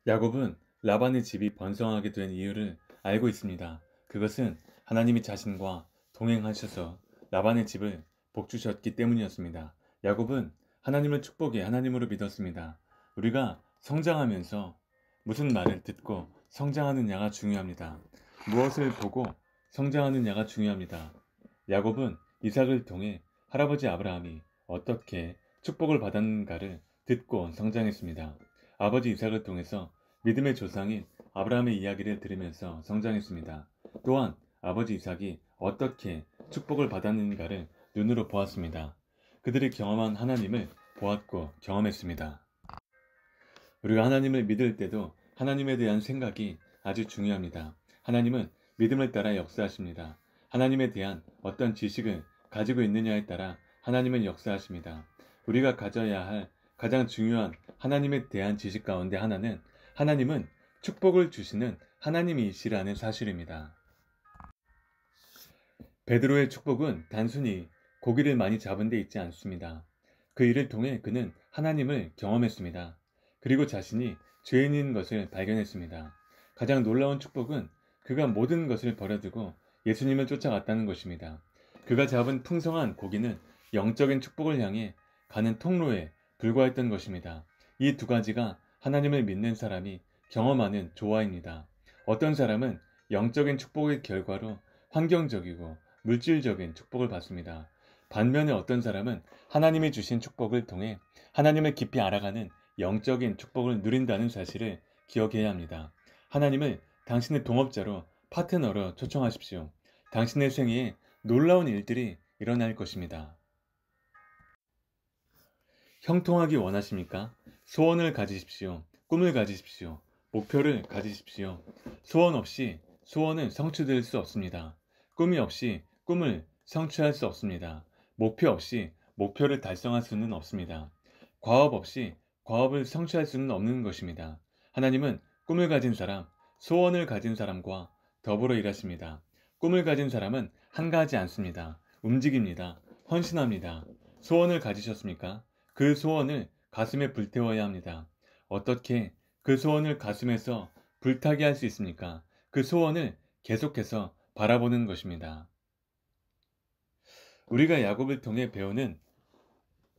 야곱은 라반의 집이 번성하게 된 이유를 알고 있습니다. 그것은 하나님이 자신과 동행하셔서 라반의 집을 복주셨기 때문이었습니다. 야곱은 하나님을 축복해 하나님으로 믿었습니다. 우리가 성장하면서 무슨 말을 듣고 성장하느냐가 중요합니다. 무엇을 보고 성장하느냐가 중요합니다. 야곱은 이삭을 통해 할아버지 아브라함이 어떻게 축복을 받았는가를 듣고 성장했습니다. 아버지 이삭을 통해서 믿음의 조상인 아브라함의 이야기를 들으면서 성장했습니다. 또한 아버지 이삭이 어떻게 축복을 받았는가를 눈으로 보았습니다. 그들이 경험한 하나님을 보았고 경험했습니다. 우리가 하나님을 믿을 때도 하나님에 대한 생각이 아주 중요합니다. 하나님은 믿음을 따라 역사하십니다. 하나님에 대한 어떤 지식을 가지고 있느냐에 따라 하나님은 역사하십니다. 우리가 가져야 할 가장 중요한 하나님에 대한 지식 가운데 하나는 하나님은 축복을 주시는 하나님이시라는 사실입니다. 베드로의 축복은 단순히 고기를 많이 잡은 데 있지 않습니다. 그 일을 통해 그는 하나님을 경험했습니다. 그리고 자신이 죄인인 것을 발견했습니다. 가장 놀라운 축복은 그가 모든 것을 버려두고 예수님을 쫓아갔다는 것입니다. 그가 잡은 풍성한 고기는 영적인 축복을 향해 가는 통로에 불과했던 것입니다. 이 두 가지가 하나님을 믿는 사람이 경험하는 조화입니다. 어떤 사람은 영적인 축복의 결과로 환경적이고 물질적인 축복을 받습니다. 반면에 어떤 사람은 하나님이 주신 축복을 통해 하나님을 깊이 알아가는 영적인 축복을 누린다는 사실을 기억해야 합니다. 하나님을 당신의 동업자로 파트너로 초청하십시오. 당신의 생애에 놀라운 일들이 일어날 것입니다. 형통하기 원하십니까? 소원을 가지십시오. 꿈을 가지십시오. 목표를 가지십시오. 소원 없이 소원은 성취될 수 없습니다. 꿈이 없이 꿈을 성취할 수 없습니다. 목표 없이 목표를 달성할 수는 없습니다. 과업 없이 과업을 성취할 수는 없는 것입니다. 하나님은 꿈을 가진 사람, 소원을 가진 사람과 더불어 일하십니다. 꿈을 가진 사람은 한가하지 않습니다. 움직입니다. 헌신합니다. 소원을 가지셨습니까? 그 소원을 가슴에 불태워야 합니다. 어떻게 그 소원을 가슴에서 불타게 할 수 있습니까? 그 소원을 계속해서 바라보는 것입니다. 우리가 야곱을 통해 배우는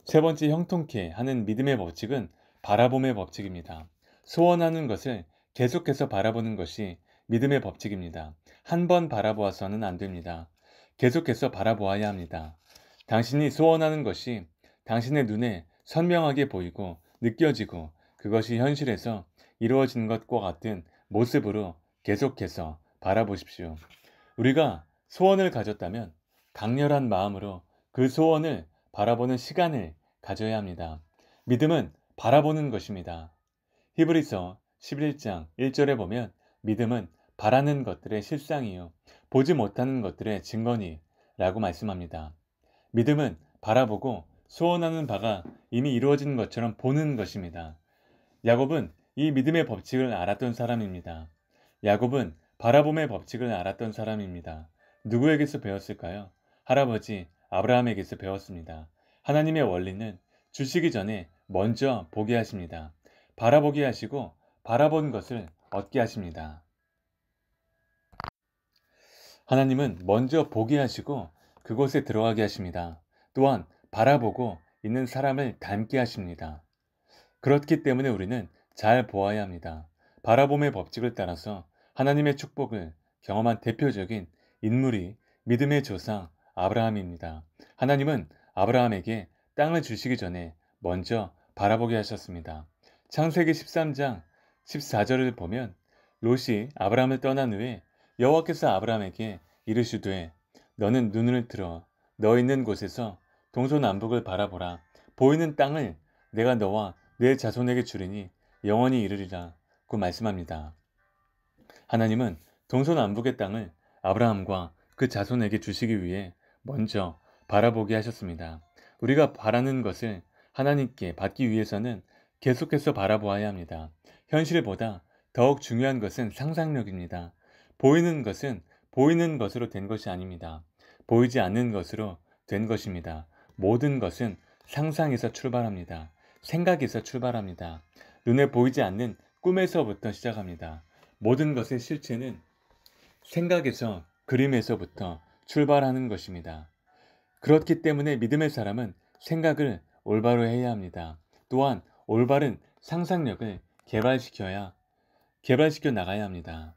세 번째 형통케 하는 믿음의 법칙은 바라봄의 법칙입니다. 소원하는 것을 계속해서 바라보는 것이 믿음의 법칙입니다. 한 번 바라보아서는 안 됩니다. 계속해서 바라보아야 합니다. 당신이 소원하는 것이 당신의 눈에 선명하게 보이고 느껴지고 그것이 현실에서 이루어진 것과 같은 모습으로 계속해서 바라보십시오. 우리가 소원을 가졌다면 강렬한 마음으로 그 소원을 바라보는 시간을 가져야 합니다. 믿음은 바라보는 것입니다. 히브리서 11장 1절에 보면 믿음은 바라는 것들의 실상이요 보지 못하는 것들의 증거니 라고 말씀합니다. 믿음은 바라보고 소원하는 바가 이미 이루어진 것처럼 보는 것입니다. 야곱은 이 믿음의 법칙을 알았던 사람입니다. 야곱은 바라봄의 법칙을 알았던 사람입니다. 누구에게서 배웠을까요? 할아버지 아브라함에게서 배웠습니다. 하나님의 원리는 주시기 전에 먼저 보게 하십니다. 바라보게 하시고 바라본 것을 얻게 하십니다. 하나님은 먼저 보게 하시고 그곳에 들어가게 하십니다. 또한 바라보고 있는 사람을 닮게 하십니다. 그렇기 때문에 우리는 잘 보아야 합니다. 바라봄의 법칙을 따라서 하나님의 축복을 경험한 대표적인 인물이 믿음의 조상 아브라함입니다. 하나님은 아브라함에게 땅을 주시기 전에 먼저 바라보게 하셨습니다. 창세기 13장 14절을 보면 롯이 아브라함을 떠난 후에 여호와께서 아브라함에게 이르시되 너는 눈을 들어 너 있는 곳에서 동서남북을 바라보라. 보이는 땅을 내가 너와 내 자손에게 주리니 영원히 이르리라고 말씀합니다. 하나님은 동서남북의 땅을 아브라함과 그 자손에게 주시기 위해 먼저 바라보게 하셨습니다. 우리가 바라는 것을 하나님께 받기 위해서는 계속해서 바라보아야 합니다. 현실보다 더욱 중요한 것은 상상력입니다. 보이는 것은 보이는 것으로 된 것이 아닙니다. 보이지 않는 것으로 된 것입니다. 모든 것은 상상에서 출발합니다. 생각에서 출발합니다. 눈에 보이지 않는 꿈에서부터 시작합니다. 모든 것의 실체는 생각에서, 그림에서부터 출발하는 것입니다. 그렇기 때문에 믿음의 사람은 생각을 올바로 해야 합니다. 또한 올바른 상상력을 개발시켜 나가야 합니다.